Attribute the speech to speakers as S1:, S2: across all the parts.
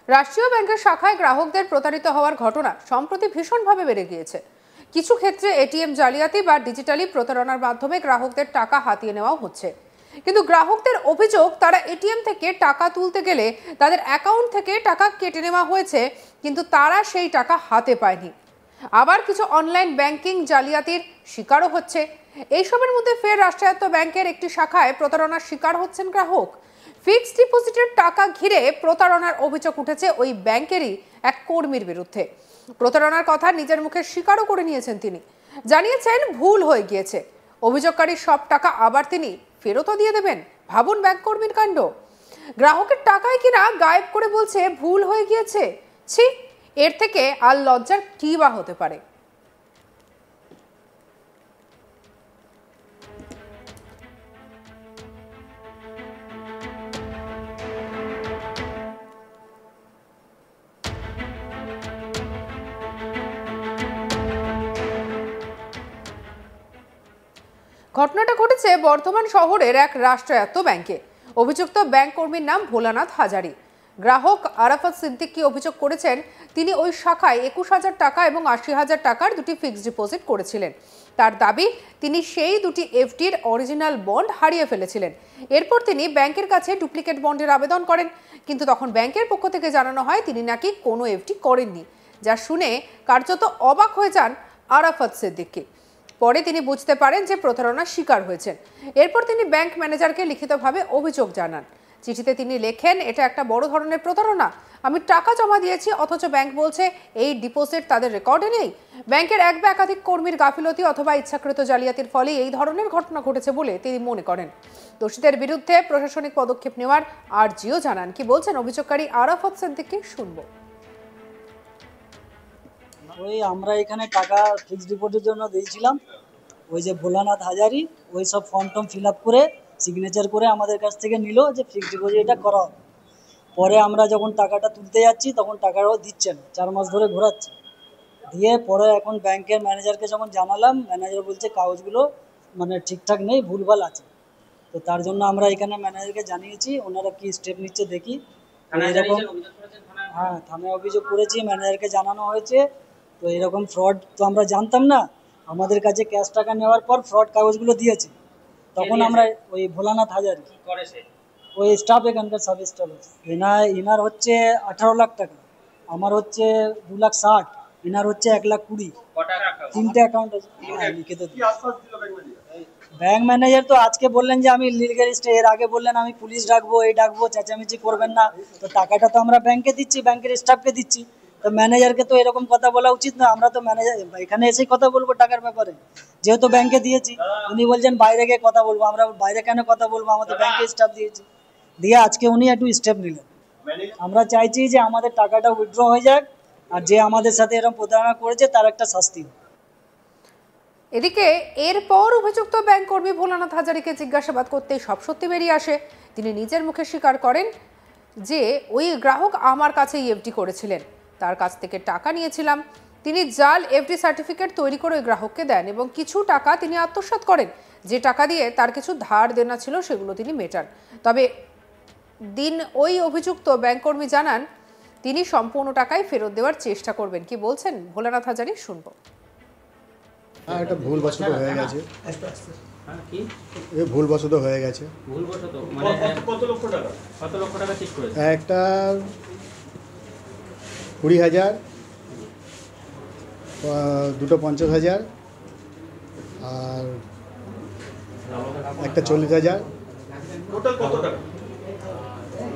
S1: রাষ্ট্রীয় ব্যাংকের শাখায় গ্রাহকদের প্রতারিত হওয়ার ঘটনা সম্প্রতি ভীষণভাবে বেড়ে গিয়েছে। কিছু ক্ষেত্রে এটিএম জালিয়াতি বা ডিজিটালি প্রতারণার মাধ্যমে গ্রাহকদের টাকা হাতিয়ে নেওয়া হচ্ছে। কিন্তু গ্রাহকদের অভিযোগ, তারা এটিএম থেকে টাকা তুলতে গেলে তাদের অ্যাকাউন্ট থেকে টাকা কেটে নেওয়া হয়েছে, কিন্তু তারা সেই টাকা হাতে পায়নি। আবার কিছু অনলাইন ব্যাংকিং জালিয়াতির শিকারও হচ্ছে। এইসবের মধ্যে ফের রাষ্ট্রায়ত্ত ব্যাংকের একটি শাখায় প্রতারণার শিকার হচ্ছেন গ্রাহক। ফিক্সড ডিপোজিটের টাকা ঘিরে প্রতারণার অভিযোগ উঠেছে ওই ব্যাংকেরই এক কর্মীর বিরুদ্ধে। প্রতারণার কথা নিজের মুখে স্বীকারও করে নিয়েছেন তিনি। জানিয়েছেন ভুল হয়ে গিয়েছে। অভিযোগকারী সব টাকা আবার তিনি ফেরতও দিয়ে দেবেন। ভাবুন ব্যাংক কর্মীর কাণ্ড। গ্রাহকের টাকায় কিনা গায়েব করে বলছে ভুল হয়ে গিয়েছে। ছি, এর থেকে আর লজ্জার কি বা হতে পারে। ঘটনাটা ঘটেছে বর্ধমান শহরের এক রাষ্ট্রায়ত্ত ব্যাংকে। অভিযুক্ত ব্যাংক কর্মীর নাম ভোলানাথ হাজারি। গ্রাহক আরাফাত সিদ্দিকী অভিযোগ করেছেন, তিনি ওই শাখায় 21,000 টাকা এবং 80,000 টাকার দুটি ফিক্সড ডিপোজিট করেছিলেন। তার দাবি, তিনি সেই দুটি এফডির অরিজিনাল বন্ড হারিয়ে ফেলেছিলেন। এরপর তিনি ব্যাংকের কাছে ডুপ্লিকেট বন্ডের আবেদন করেন, কিন্তু তখন ব্যাংকের পক্ষ থেকে জানানো হয় তিনি নাকি কোনো এফডি করেননি। যা শুনে কার্যত অবাক হয়ে যান আরাফাত সিদ্দিকী। পরে তিনি বুঝতে পারেন যে প্রতারণার শিকার হয়েছেন। এরপর তিনি ব্যাংক ম্যানেজারকে লিখিতভাবে অভিযোগ জানান। চিঠিতে তিনি লেখেন, এটা একটা বড় ধরনের প্রতারণা। আমি টাকা জমা দিয়েছি, অথচ ব্যাংক বলছে এই ডিপোজিট তাদের রেকর্ডে নেই। ব্যাংকের এক বা একাধিক কর্মীর গাফিলতি অথবা ইচ্ছাকৃত জালিয়াতির ফলে এই ধরনের ঘটনা ঘটেছে বলে তিনি মনে করেন। দোষীদের বিরুদ্ধে প্রশাসনিক পদক্ষেপ নেওয়ার আর্জিও জানান। কি বলছেন অভিযোগকারী আরাফাত সিদ্দিকী, শুনবো।
S2: ওই আমরা এখানে টাকা ফিক্সড ডিপোজিটের জন্য দিয়েছিলাম। ওই যে ভোলানাথ হাজারি ওই সব ফর্ম টর্ম ফিল আপ করে সিগনেচার করে আমাদের কাছ থেকে নিল যে ফিক্সড ডিপোজিট এটা করা হবে। পরে আমরা যখন টাকাটা তুলতে যাচ্ছি তখন টাকাটাও দিচ্ছে না, 4 মাস ধরে ঘোরাচ্ছে। দিয়ে পরে এখন ব্যাংকের ম্যানেজারকে যখন জানালাম, ম্যানেজার বলছে কাগজগুলো মানে ঠিকঠাক নেই, ভুলভাল আছে। তো তার জন্য আমরা এখানে ম্যানেজারকে জানিয়েছি, ওনারা কি স্টেপ নিচ্ছে দেখি। এরকম হ্যাঁ, থানায় অভিযোগ করেছি, ম্যানেজারকে জানানো হয়েছে। তো এরকম ফ্রড তো আমরা জানতাম না। আমাদের কাছে ক্যাশ টাকা নেওয়ার পর ফ্রড কাগজগুলো দিয়েছে। তখন আমরা ওই ভোলানাথ হাজারি ওই স্টাফ, এখানকার সাব স্টাফ। ইনার হচ্ছে 18 লাখ টাকা, আমার হচ্ছে 2,60,000, ইনার হচ্ছে 1,20,000। তিনটে অ্যাকাউন্ট আছে। ব্যাংক ম্যানেজার তো আজকে বললেন যে আমি লিগ্যাল স্টে, এর আগে বললেন আমি পুলিশ ডাকবো, এই ডাকবো, চেঁচামেচি করবেন না। তো টাকাটা তো আমরা ব্যাংকে দিচ্ছি, ব্যাংকের স্টাফকে দিচ্ছি। তো ম্যানেজারকে তো এরকম কথা বলা উচিত না। আমরা তো ম্যানেজার এখানে এসেই কথা বলবো টাকার ব্যাপারে, যেহেতু ব্যাংকে দিয়েছি। উনি বলছেন বাইরে গিয়ে কথা বলবো। আমরা বাইরে কেন কথা বলবো, আমাদের ব্যাংকে স্টাফ দিয়েছি। দিয়ে আজকে উনি একটু স্টেপ নিলেন। আমরা চাইছি যে আমাদের টাকাটা উইথড্র হয়ে যাক, আর যে আমাদের সাথে এরকম প্রতারণা করেছে তার একটা শাস্তি।
S1: এদিকে এরপর অভিযুক্ত ব্যাংক কর্মী ভোলানাথ হাজারিকে জিজ্ঞাসাবাদ করতেই সব সত্যি বেরিয়ে আসে। তিনি নিজের মুখে স্বীকার করেন যে ওই গ্রাহক আমার কাছে এফডি করেছিলেন, তার কাছ থেকে টাকা নিয়েছিলাম। তিনি জাল এফডি সার্টিফিকেট তৈরি করে ওই গ্রাহককে দেন এবং কিছু টাকা তিনি আত্মসাৎ করেন। যে টাকা দিয়ে তার কিছু ধার দেনা ছিল সেগুলো তিনি মেটান। তবে ওই অভিযুক্ত ব্যাংক কর্মী জানান তিনি সম্পূর্ণ টাকাই ফেরত দেওয়ার চেষ্টা করবেন। কি বলছেন ভোলানাথ হাজারি, শুনবো।
S3: হ্যাঁ, এটা ভুলবশত হয়ে গেছে। ভুলবশত হয়ে গেছে।
S4: কত লক্ষ টাকা ঠিক করেছে?
S3: একটা 20,000, দুটো 50,000, আর একটা 40,000।
S4: টোটাল কত টাকা?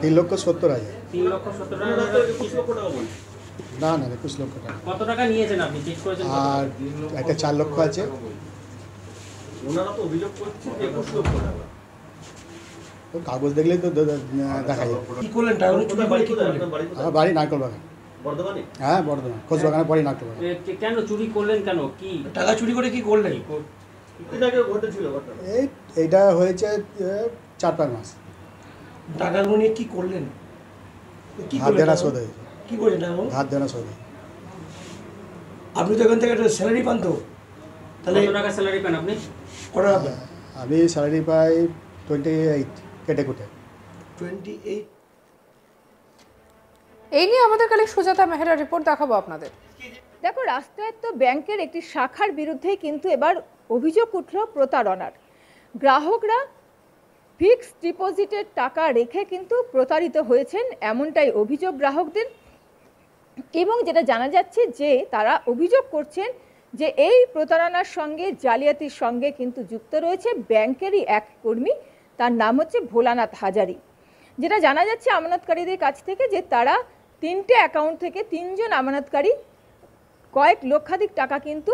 S3: 3,70,000।
S4: 3,70,000 টাকা। 21 লক্ষ টাকা বলছেন?
S3: না, 21 লক্ষ টাকা।
S4: কত টাকা নিয়েছেন আপনি ঠিক করেছেন?
S3: আর একটা 4 লক্ষ আছে।
S4: ওনারা তো অভিযোগ করছেন 21 লক্ষ টাকা।
S3: তো কাগজ দেখলেই তো দেখা যায়।
S4: কি করলেন টাকা?
S3: আমার বাড়ি নারকেল বাগান।
S4: বর্ধমানে?
S3: হ্যাঁ, বর্ধমান খোঁজ বাগানের পরে নারকেল বাগান।
S4: কেন চুরি করলেন? কেন কি টাকা চুরি করে কি করলেন? এটা আগে ঘটেছিল ঘটনা?
S3: এইটা হয়েছে 4-5 মাস।
S5: টাকার নিয়ে কি করলেন?
S3: হাত দেনা শোধ হয়েছে।
S5: কি করেন টাকা?
S3: হাত দেনা শোধ।
S5: আপনি তো এখান থেকে একটা স্যালারি পান, তো
S4: তাহলে কত টাকা স্যালারি পান আপনি?
S5: কত টাকা?
S3: আমি স্যালারি পাই 28 কেটে কুটে।
S5: 28
S1: এই নিয়ে আমাদের কালে সুজাতা মেহরার রিপোর্ট দেখাবো আপনাদের।
S6: দেখো, রাষ্ট্রায়ত্ত ব্যাংকের একটি শাখার বিরুদ্ধে কিন্তু এবার অভিযোগ উঠল প্রতারণার। গ্রাহকরা ফিক্সড ডিপোজিটের টাকা রেখে কিন্তু প্রতারিত হয়েছেন, এমনটাই অভিযোগ গ্রাহকদের। এবং যেটা জানা যাচ্ছে যে তারা অভিযোগ করছেন যে এই প্রতারণার সঙ্গে, জালিয়াতির সঙ্গে কিন্তু যুক্ত রয়েছে ব্যাংকেরই এক কর্মী, তার নাম হচ্ছে ভোলানাথ হাজারি। যেটা জানা যাচ্ছে আমানতকারীদের কাছ থেকে যে তারা 3টে অ্যাকাউন্ট থেকে 3জন আমানতকারী কয়েক লক্ষাধিক টাকা কিন্তু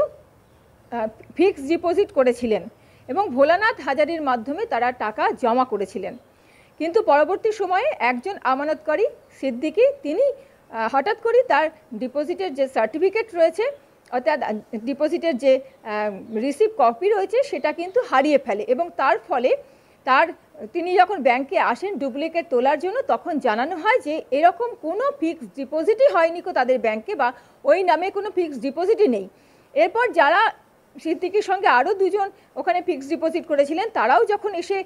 S6: ফিক্সড ডিপোজিট করেছিলেন এবং ভোলানাথ হাজারির মাধ্যমে তারা টাকা জমা করেছিলেন। কিন্তু পরবর্তী সময়ে একজন আমানতকারী সিদ্দিকী তিনি হঠাৎ করেই তার ডিপোজিটের যে সার্টিফিকেট রয়েছে, অর্থাৎ ডিপোজিটের যে রিসিভ কপি রয়েছে, সেটা কিন্তু হারিয়ে ফেলে এবং তার ফলে তিনি যখন ব্যাংকে আসেন ডুপ্লিকেট তোলার জন্য, তখন জানানো হয় যে এরকম কোনো ফিক্সড ডিপোজিটই হয়নি তাদের ব্যাংকে, বা ওই নামে কোনো ফিক্সড ডিপোজিটই নেই। এরপর যারা সিদ্দিকীর সঙ্গে আরও 2জন ওখানে ফিক্সড ডিপোজিট করেছিলেন, তারাও যখন এসে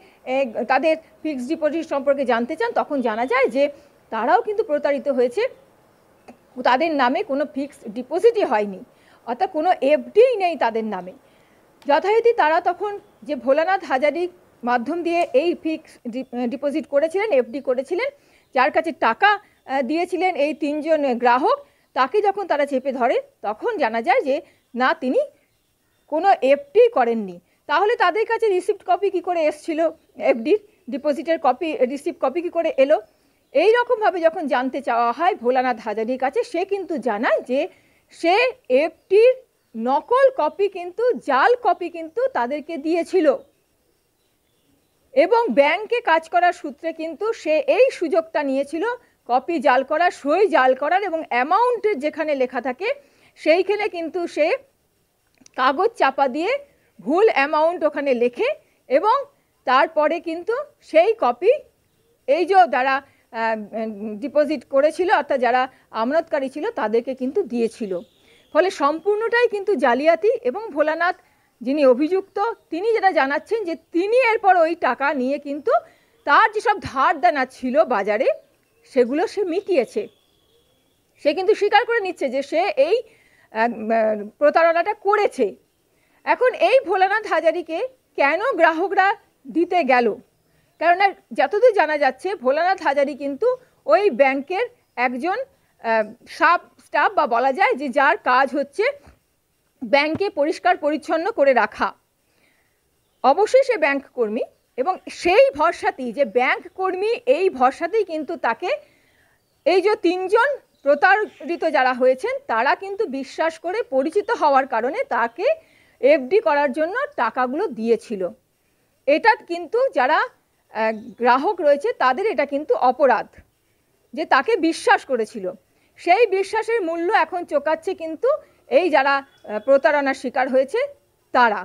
S6: তাদের ফিক্সড ডিপোজিট সম্পর্কে জানতে চান, তখন জানা যায় যে তারাও কিন্তু প্রতারিত হয়েছে, তাদের নামে কোনো ফিক্সড ডিপোজিটই হয়নি, অর্থাৎ কোনো এফডিই নেই তাদের নামে। যথারীতি তারা তখন যে ভোলানাথ হাজারি মাধ্যম দিয়ে এই ফিক্সড ডিপোজিট করেছিলেন, এফডি করেছিলেন, যার কাছে টাকা দিয়েছিলেন এই 3জন গ্রাহক, তাকে যখন তারা চেপে ধরে, তখন জানা যায় যে না, তিনি কোনো এফডি করেননি। তাহলে তাদের কাছে রিসিপ্ট কপি কী করে এসছিল, এফডির ডিপোজিটের কপি, রিসিপ্ট কপি কী করে এলো? এই রকমভাবে যখন জানতে চাওয়া হয় ভোলানাথ হাজারির কাছে, সে কিন্তু জানায় যে সে এফডির নকল কপি কিন্তু, জাল কপি কিন্তু তাদেরকে দিয়েছিল এবং ব্যাংকে কাজ করার সূত্রে কিন্তু সে এই সুযোগটা নিয়েছিল কপি জাল করার, সই জাল করার, এবং অ্যামাউন্টের যেখানে লেখা থাকে সেইখানে কিন্তু সে কাগজ চাপা দিয়ে ভুল অ্যামাউন্ট ওখানে লেখে এবং তারপরে কিন্তু সেই কপি এই যে যারা ডিপোজিট করেছিল, অর্থাৎ যারা আমানতকারী ছিল, তাদেরকে কিন্তু দিয়েছিল। ফলে সম্পূর্ণটাই কিন্তু জালিয়াতি। এবং ভোলানাথ যিনি অভিযুক্ত, তিনি যেটা জানাচ্ছেন যে তিনি এরপর ওই টাকা নিয়ে কিন্তু তার যেসব ধার দেনা ছিল বাজারে, সেগুলো সে মিটিয়েছে। সে কিন্তু স্বীকার করে নিচ্ছে যে সে এই প্রতারণাটা করেছে। এখন এই ভোলানাথ হাজারিকে কেন গ্রাহকরা দিতে গেল? কেননা যতদূর জানা যাচ্ছে ভোলানাথ হাজারি কিন্তু ওই ব্যাংকের একজন স্টাফ, বা বলা যায় যে যার কাজ হচ্ছে ব্যাংকে পরিষ্কার পরিচ্ছন্ন করে রাখা। অবশ্যই সে ব্যাংক কর্মী এবং সেই ভরসাতেই, যে ব্যাংক কর্মী, এই ভরসাতেই কিন্তু তাকে এই যে 3জন প্রতারিত যারা হয়েছেন, তারা কিন্তু বিশ্বাস করে, পরিচিত হওয়ার কারণে তাকে এফডি করার জন্য টাকাগুলো দিয়েছিল। এটা কিন্তু যারা গ্রাহক রয়েছে তাদের এটা কিন্তু অপরাধ, যে তাকে বিশ্বাস করেছিল। সেই বিশ্বাসের মূল্য এখন চোকাচ্ছে কিন্তু এই যারা প্রতারণার শিকার হয়েছে তারা।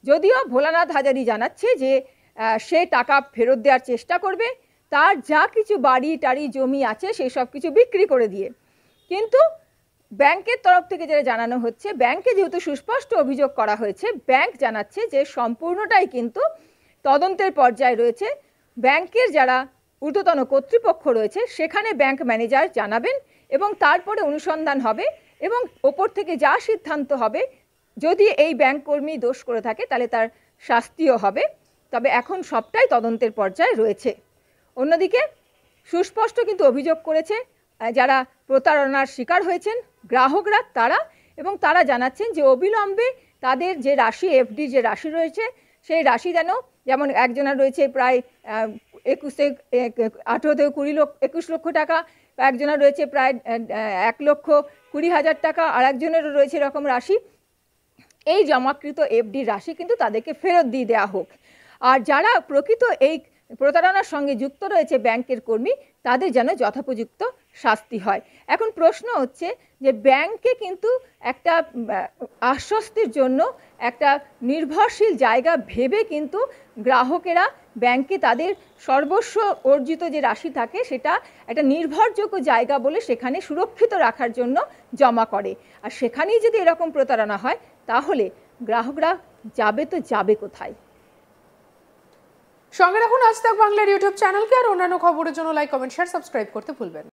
S6: যদিও ভোলানাথ হাজারি জানাচ্ছে যে সে টাকা ফেরত দেওয়ার চেষ্টা করবে, তার যা কিছু বাড়ি টাড়ি জমি আছে সেই সব কিছু বিক্রি করে দিয়ে। কিন্তু ব্যাংকের তরফ থেকে যেটা জানানো হচ্ছে, ব্যাংকে যেহেতু সুস্পষ্ট অভিযোগ করা হয়েছে, ব্যাংক জানাচ্ছে যে সম্পূর্ণটাই কিন্তু তদন্তের পর্যায়ে রয়েছে। ব্যাংকের যারা ঊর্ধ্বতন কর্তৃপক্ষ রয়েছে সেখানে ব্যাংক ম্যানেজার জানাবেন এবং তারপরে অনুসন্ধান হবে এবং ওপর থেকে যা সিদ্ধান্ত হবে, যদি এই ব্যাংক কর্মী দোষ করে থাকে তাহলে তার শাস্তিও হবে। তবে এখন সবটাই তদন্তের পর্যায়ে রয়েছে। অন্যদিকে সুস্পষ্ট কিন্তু অভিযোগ করেছে যারা প্রতারণার শিকার হয়েছেন গ্রাহকরা, তারা, এবং তারা জানাচ্ছেন যে অবিলম্বে তাদের যে রাশি, এফডি যে রাশি রয়েছে, সেই রাশি যেমন একজনের রয়েছে প্রায় 18 থেকে 21 লক্ষ টাকা, একজনের রয়েছে প্রায় 1,20,000 টাকা, আর একজনেরও রয়েছে এরকম রাশি। এই জমাকৃত এফডি রাশি কিন্তু তাদেরকে ফেরত দিয়ে দেওয়া হোক। আর যারা প্রকৃত এই প্রতারণার সঙ্গে যুক্ত রয়েছে ব্যাংকের কর্মী, তাদের যেন যথোপযুক্ত শাস্তি হয়। এখন প্রশ্ন হচ্ছে যে ব্যাংকে কিন্তু একটা আশ্বস্তির জন্য একটা নির্ভরশীল জায়গা ভেবে কিন্তু গ্রাহকেরা ব্যাংকে তাদের সর্বস্ব অর্জিত যে রাশি থাকে সেটা একটা নির্ভরযোগ্য জায়গা বলে সেখানে সুরক্ষিত রাখার জন্য জমা করে। আর সেখানেই যদি এরকম প্রতারণা হয়, তাহলে গ্রাহকরা যাবে কোথায়?
S1: সঙ্গে রাখুন আজ তাক বাংলার ইউটিউব চ্যানেলকে, আর অন্যান্য খবরের জন্য লাইক, কমেন্ট, শেয়ার, সাবস্ক্রাইব করতে ভুলবেন না।